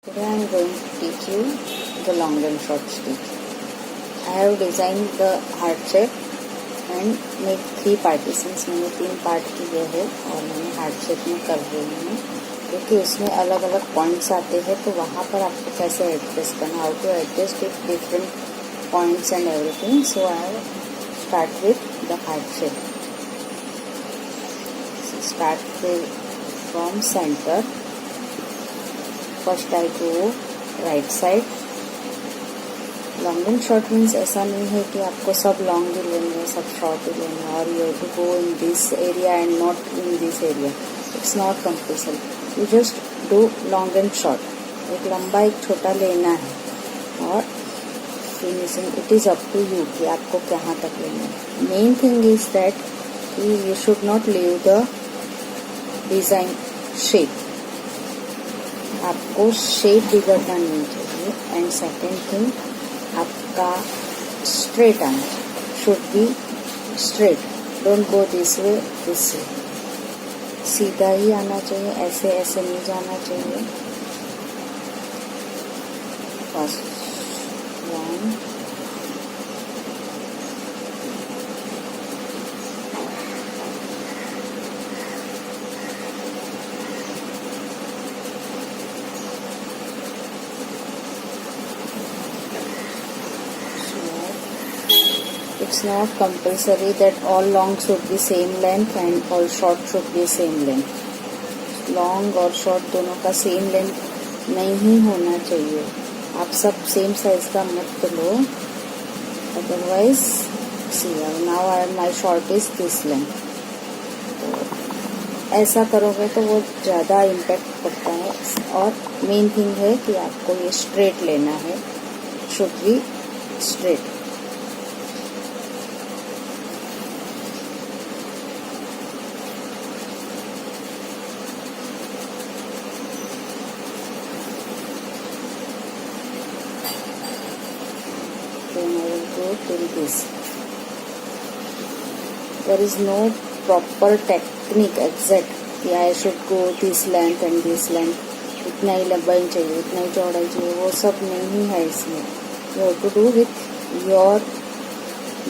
Today I am going to teach you the long and short stitch. I have designed the heart shape and made 3 partitions. मैंने 3 part किए हैं और मैंने heart shape में कर रही हूँ क्योंकि उसमें अलग अलग पॉइंट्स आते हैं, तो वहाँ पर आपको कैसे एडजस्ट करना, how to adjust with different points and everything. So I start with the heart shape. Start from centre. First I go right side. Long and short means ऐसा नहीं है कि आपको सब लॉन्ग ही लेने हैं, सब शॉर्ट ही लेने हैं, और you have to go in this area and not in this area. It's not compulsory. You just do long and short. एक लंबा एक छोटा लेना है और finishing it is up to you कि आपको कहाँ तक लेना है. Main thing is that you should not leave the design shape. आपको शेप बिगड़ना नहीं चाहिए. एंड सेकेंड थिंग, आपका स्ट्रेट आना should be straight. Don't go this way this way. सीधा ही आना चाहिए, ऐसे ऐसे नहीं जाना चाहिए. First one, it's not compulsory that all long should be same length and all short should be same length. Long और short दोनों का same length नहीं होना चाहिए. आप सब same size का मत लो, otherwise see now my short is this length. तो ऐसा करोगे तो वो ज़्यादा impact पड़ता है. और main thing है कि आपको ये straight लेना है. should be straight. Then I will go till this. There is no proper technique exact कि I should go this length and this length. इतना ही लंबाई चाहिए, इतना ही चौड़ाई चाहिए, वो सब नहीं है इसमें. You have to do with your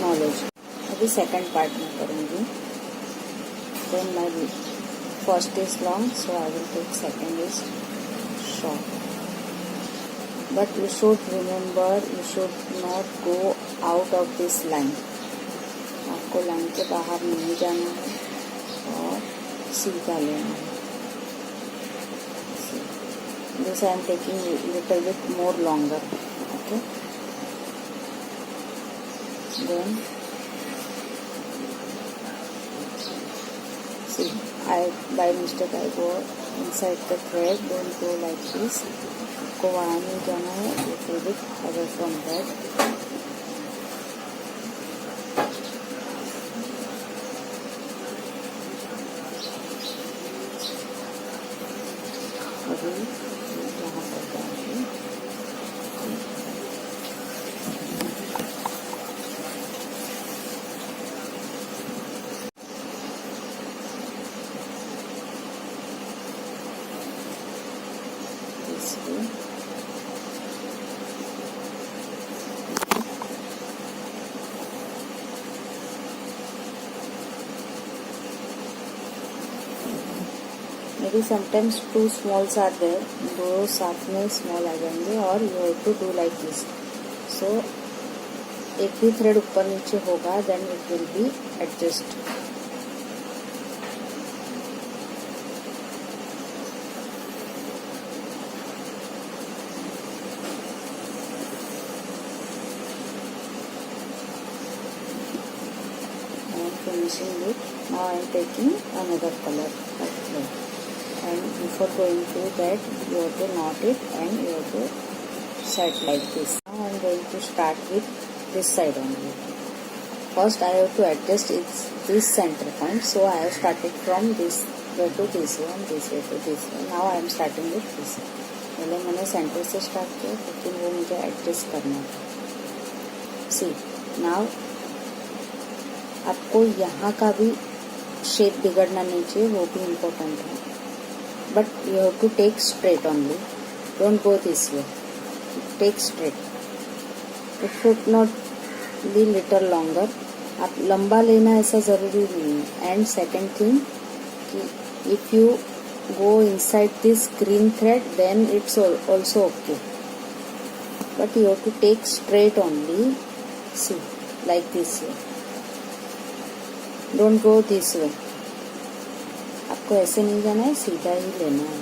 knowledge. अभी सेकंड पार्ट में करूँगी. Then my first is long, so I will take second is short. But you should remember, you should not go out of this line. आपको line के बाहर नहीं जाना है और सीधा लेना है. This I am taking little bit more longer. Okay. Then see, by mistake I go inside the thread. Don't go like this. आपको वहाँ नहीं जाना है. little bit away from that. अभी यहाँ पर जाएंगे. this way. Maybe sometimes 2 smalls are there. दो साथ में स्मॉल आ जाएंगे और you have to do like this. So एक ही थ्रेड ऊपर नीचे होगा, then it will be adjust. I am finishing it. Now I am taking another color of thread. And before going to that, you have to knot it and you have to set like this. Now I am going to start with this side only. First I have to adjust this center point, so I have started from this way to this one, this way to this one. Now I am starting with this. पहले मैंने centre से start किया, लेकिन वो मुझे adjust करना था. See, now आपको यहाँ का भी शेप बिगड़ना नहीं चाहिए, वो भी इम्पोर्टेंट है. But you have to take straight only. Don't go this way. Take straight. It should not be little longer. आप लंबा लेना ऐसा ज़रूरी नहीं है. And second thing, कि if you go inside this green thread, then it's also okay. But you have to take straight only. See, like this way. Don't go this way. आपको ऐसे नहीं जाना है, सीधा ही लेना है.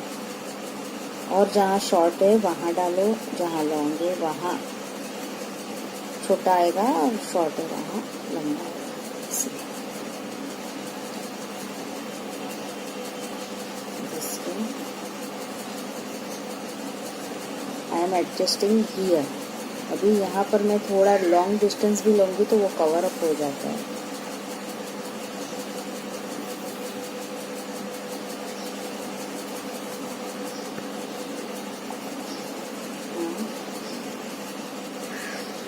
और जहाँ शॉर्ट है वहाँ डालो, जहाँ लॉन्ग है वहाँ छोटा आएगा, और शॉर्ट है वहाँ लंबा आएगा. I am adjusting here. अभी यहाँ पर मैं थोड़ा लॉन्ग डिस्टेंस भी लूँगी तो वो कवर अप हो जाता है.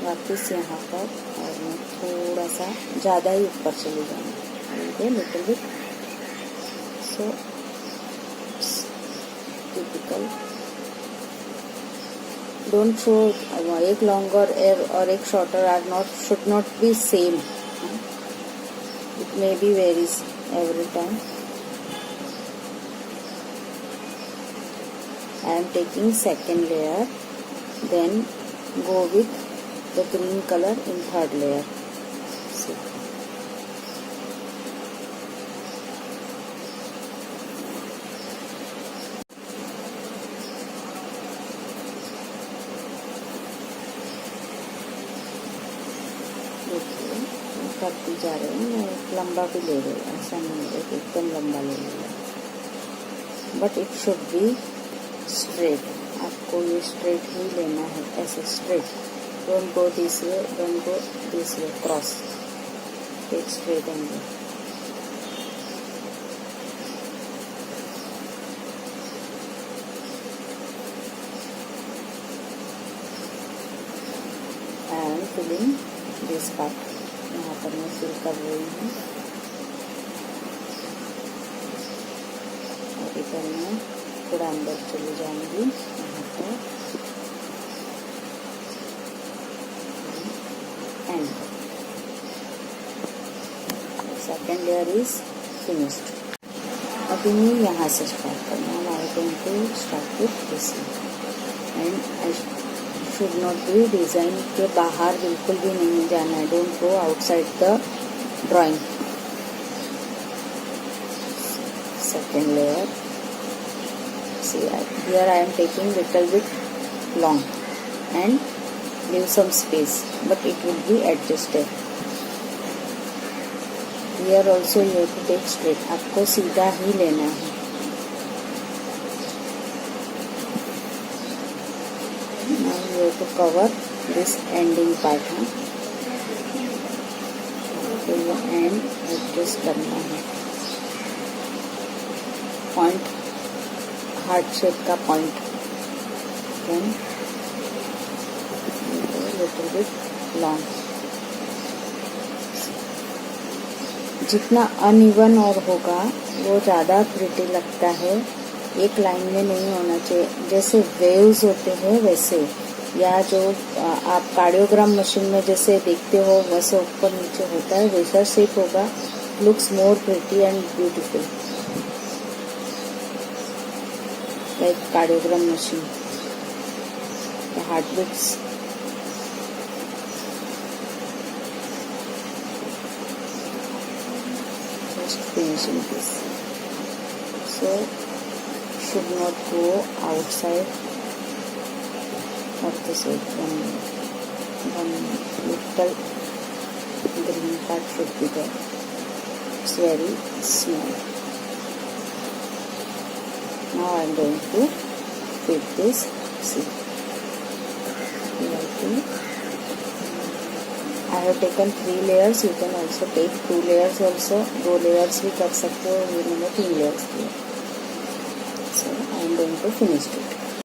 वापस यहाँ पर, और मैं थोड़ा सा ज़्यादा ही ऊपर चली जाऊँगी, little bit. So typical. Don't show एक लॉन्गर और एक shorter are should not be same. It may be varies every time. I am taking second layer, then go with the green color in third layer. See. देखिए करती जा रही हूँ मैं. लंबा भी ले रही हूँ, ऐसा नहीं है एकदम लंबा ले लिया. But it should be straight. आपको ये स्ट्रेट ही लेना है, ऐसे straight. Don't go this way, don't go this way, cross. Take straight only. I am filling this part. यहाँ पर मैं फिल कर रही हूँ. और इधर मैं थोड़ा अंदर चली जाऊँगी. यहाँ पर सेकेंड लेयर इज फिनिश्ड. अभी मैं यहाँ से स्टार्ट करना है. I going to start with this. And I should not be design के बाहर बिल्कुल भी नहीं जाना है. Don't go outside the drawing. Second layer. See here I am taking little bit long and leave some space, but it will be adjusted. Here also you have to take straight. आपको सीधा ही लेना है. Now you have to cover this ending part. तो ये end adjust करना है. Point, heart shape का point. Then little bit long. जितना अनइवन और होगा वो ज़्यादा प्रिटी लगता है. एक लाइन में नहीं होना चाहिए. जैसे वेव्स होते हैं वैसे, या जो आप कार्डियोग्राम मशीन में जैसे देखते हो वैसे ऊपर नीचे होता है, वैसा शेप होगा. Looks more pretty and beautiful like cardiogram machine. Heart beats. Finishing this. So should not go outside of the shape. One little green part should be there. It's very small. Now I am going to fit this. See, I have taken 3 layers. You can also take 2 layers also. 2 layers भी कर सकते हो. ये मैंने 3 layers किए. So I am going to finish it.